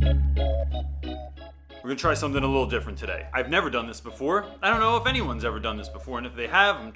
We're gonna try something a little different today. I've never done this before. I don't know if anyone's ever done this before, and if they have, I'm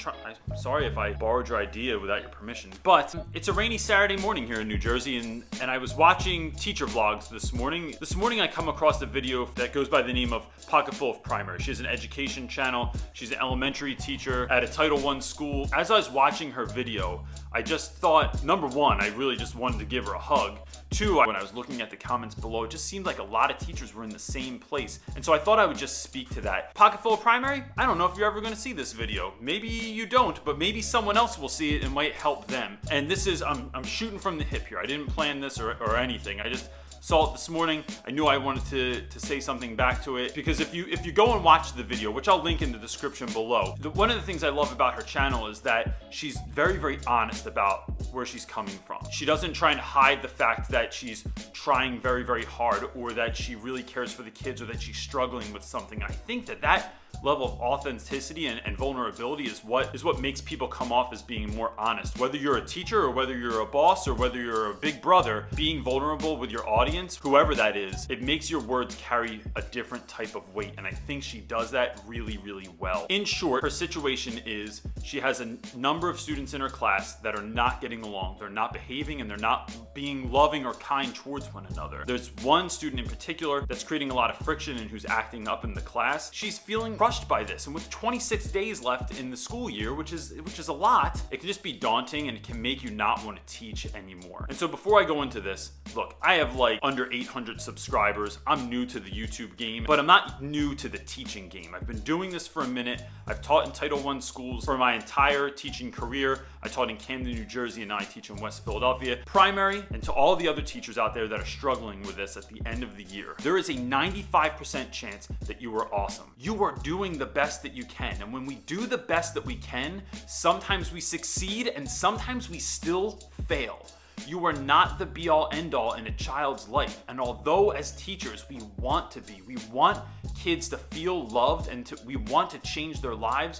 sorry if I borrowed your idea without your permission. But it's a rainy Saturday morning here in New Jersey, and I was watching teacher vlogs this morning. This morning I come across a video that goes by the name of Pocketful of Primary. She has an education channel. She's an elementary teacher at a Title I school. As I was watching her video, I just thought, number one, I really just wanted to give her a hug. Two, when I was looking at the comments below, it just seemed like a lot of teachers were in the same place. And so I thought I would just speak to that. Pocketful of Primary, I don't know if you're ever gonna see this video. Maybe you don't, but maybe someone else will see it and might help them. And this is, I'm shooting from the hip here. I didn't plan this or anything. I just saw it this morning. I knew I wanted to say something back to it, because if you go and watch the video, which I'll link in the description below, one of the things I love about her channel is that she's very, very honest about where she's coming from. She doesn't try and hide the fact that she's trying very, very hard, or that she really cares for the kids, or that she's struggling with something. I think that level of authenticity and vulnerability is what makes people come off as being more honest. Whether you're a teacher, or whether you're a boss, or whether you're a big brother, being vulnerable with your audience, whoever that is, it makes your words carry a different type of weight, and I think she does that really, really well. In short, her situation is she has a number of students in her class that are not getting along. They're not behaving, and they're not being loving or kind towards one another. There's one student in particular that's creating a lot of friction and who's acting up in the class. She's feeling crushed by this, and with 26 days left in the school year, which is a lot, it can just be daunting, and it can make you not want to teach anymore. And so before I go into this, look, I have like under 800 subscribers. I'm new to the YouTube game, but I'm not new to the teaching game. I've been doing this for a minute. I've taught in Title I schools for my entire teaching career. I taught in Camden, New Jersey, and now I teach in West Philadelphia. Primary, and to all the other teachers out there that are struggling with this at the end of the year, there is a 95% chance that you are awesome. You are doing the best that you can, and when we do the best that we can, sometimes we succeed and sometimes we still fail. You are not the be-all end-all in a child's life, and although as teachers we want to be, we want kids to feel loved, and we want to change their lives,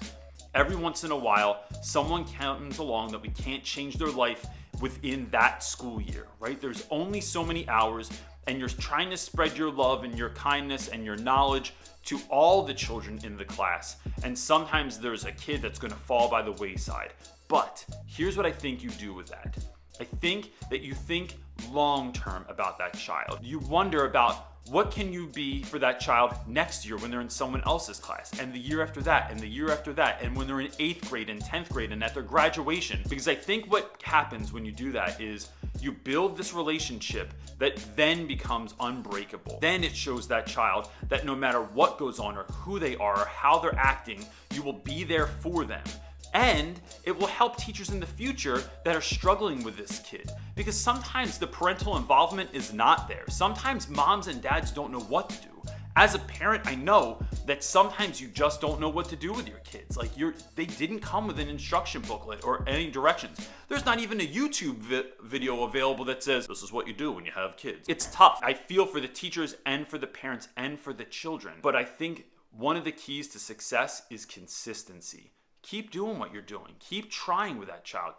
every once in a while someone comes along that we can't change their life within that school year, right? There's only so many hours, and you're trying to spread your love and your kindness and your knowledge to all the children in the class, and sometimes there's a kid that's going to fall by the wayside. But here's what I think you do with that. I think that you think long term about that child. You wonder about what can you be for that child next year when they're in someone else's class, and the year after that, and the year after that, and when they're in 8th grade and 10th grade and at their graduation. Because I think what happens when you do that is you build this relationship that then becomes unbreakable. Then it shows that child that no matter what goes on, or who they are, or how they're acting, you will be there for them. And it will help teachers in the future that are struggling with this kid, because sometimes the parental involvement is not there. Sometimes moms and dads don't know what to do. As a parent, I know that sometimes you just don't know what to do with your kids. Like they didn't come with an instruction booklet or any directions. There's not even a YouTube video available that says, this is what you do when you have kids. It's tough. I feel for the teachers and for the parents and for the children. But I think one of the keys to success is consistency. Keep doing what you're doing. Keep trying with that child.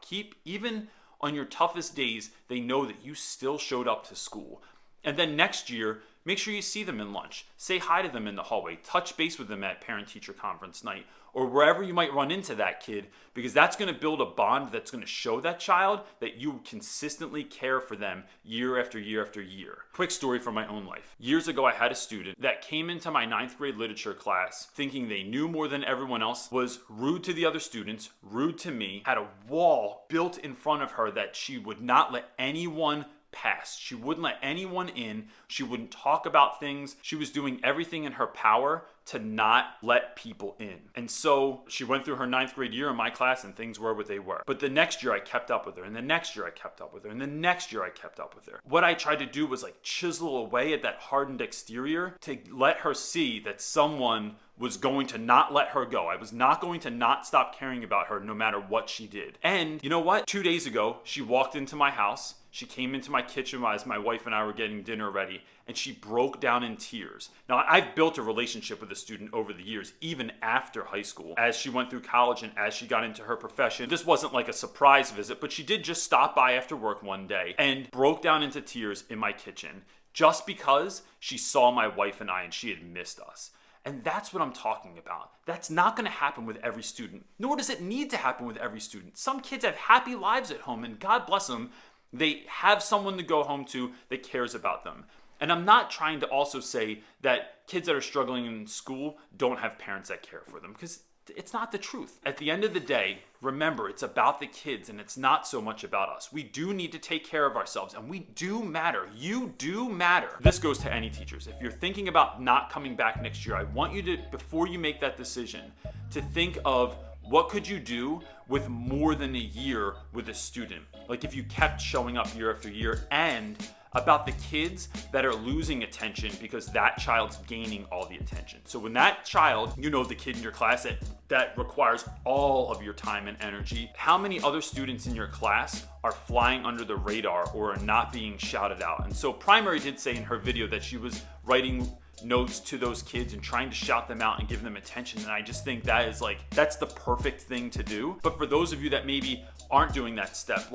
Even on your toughest days, they know that you still showed up to school. And then next year, make sure you see them in lunch. Say hi to them in the hallway. Touch base with them at parent-teacher conference night, or wherever you might run into that kid, because that's going to build a bond that's going to show that child that you consistently care for them year after year after year. Quick story from my own life. Years ago, I had a student that came into my 9th grade literature class thinking they knew more than everyone else, was rude to the other students, rude to me, had a wall built in front of her that she would not let anyone past. She wouldn't let anyone in. She wouldn't talk about things. She was doing everything in her power to not let people in. And so she went through her 9th grade year in my class, and things were what they were. But the next year I kept up with her, and the next year I kept up with her, and the next year I kept up with her. What I tried to do was like chisel away at that hardened exterior to let her see that someone was going to not let her go. I was not going to not stop caring about her no matter what she did. And you know what? 2 days ago, she walked into my house. She came into my kitchen as my wife and I were getting dinner ready, and she broke down in tears. Now, I've built a relationship with the student over the years, even after high school, as she went through college and as she got into her profession. This wasn't like a surprise visit, but she did just stop by after work one day and broke down into tears in my kitchen. just because she saw my wife and I and she had missed us. And that's what I'm talking about. That's not going to happen with every student, nor does it need to happen with every student. Some kids have happy lives at home, and God bless them. They have someone to go home to that cares about them. And I'm not trying to also say that kids that are struggling in school don't have parents that care for them, because it's not the truth. At the end of the day, remember, it's about the kids and it's not so much about us. We do need to take care of ourselves, and we do matter. You do matter. This goes to any teachers. If you're thinking about not coming back next year, I want you to, before you make that decision, to think of what could you do with more than a year with a student? Like if you kept showing up year after year, and about the kids that are losing attention because that child's gaining all the attention. So when that child, the kid in your class that requires all of your time and energy, how many other students in your class are flying under the radar or are not being shouted out? And so Primary did say in her video that she was writing notes to those kids and trying to shout them out and give them attention. And I just think that's the perfect thing to do. But for those of you that maybe aren't doing that step,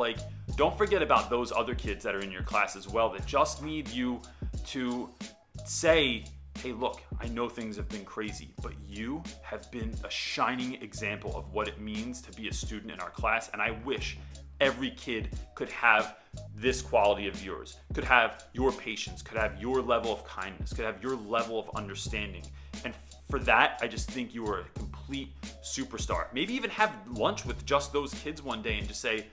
don't forget about those other kids that are in your class as well that just need you to say, hey, look, I know things have been crazy, but you have been a shining example of what it means to be a student in our class. And I wish every kid could have this quality of yours, could have your patience, could have your level of kindness, could have your level of understanding. And for that, I just think you are a complete superstar. Maybe even have lunch with just those kids one day and just say,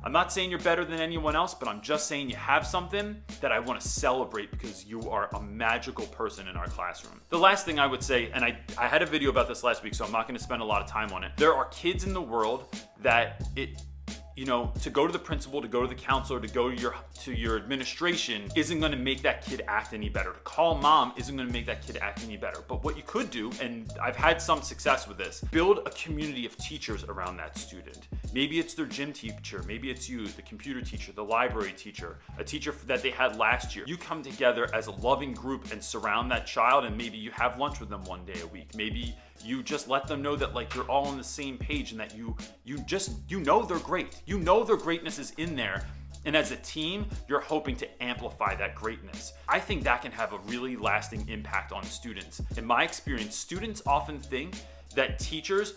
I'm not saying you're better than anyone else, but I'm just saying you have something that I want to celebrate because you are a magical person in our classroom. The last thing I would say, and I had a video about this last week, so I'm not going to spend a lot of time on it. There are kids in the world that to go to the principal, to go to the counselor, to go to your administration isn't going to make that kid act any better. To call mom isn't going to make that kid act any better. But what you could do, and I've had some success with this, build a community of teachers around that student. Maybe it's their gym teacher, maybe it's you, the computer teacher, the library teacher, a teacher that they had last year. You come together as a loving group and surround that child, and maybe you have lunch with them one day a week. Maybe you just let them know that you're all on the same page and that you they're great. Their greatness is in there. And as a team, you're hoping to amplify that greatness. I think that can have a really lasting impact on students. In my experience, students often think that teachers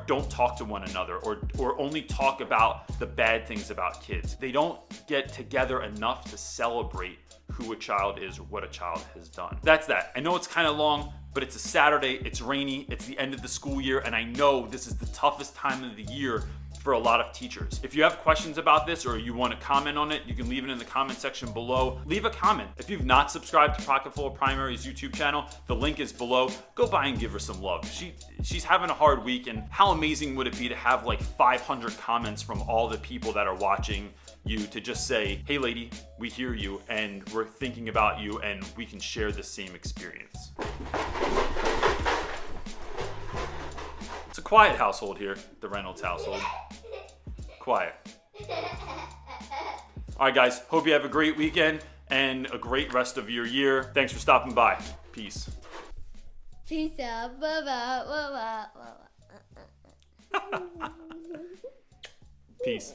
don't talk to one another or only talk about the bad things about kids. They don't get together enough to celebrate who a child is or what a child has done. That's that. I know it's kind of long, but it's a Saturday, it's rainy, it's the end of the school year, and I know this is the toughest time of the year for a lot of teachers. If you have questions about this or you want to comment on it, you can leave it in the comment section below. Leave a comment. If you've not subscribed to Pocketful of Primary's YouTube channel, the link is below. Go by and give her some love. She's having a hard week, and how amazing would it be to have 500 comments from all the people that are watching you to just say, hey lady, we hear you and we're thinking about you and we can share the same experience. It's a quiet household here, the Reynolds household. Quiet. All right, guys, hope you have a great weekend and a great rest of your year. Thanks for stopping by. Peace. Peace out. Peace.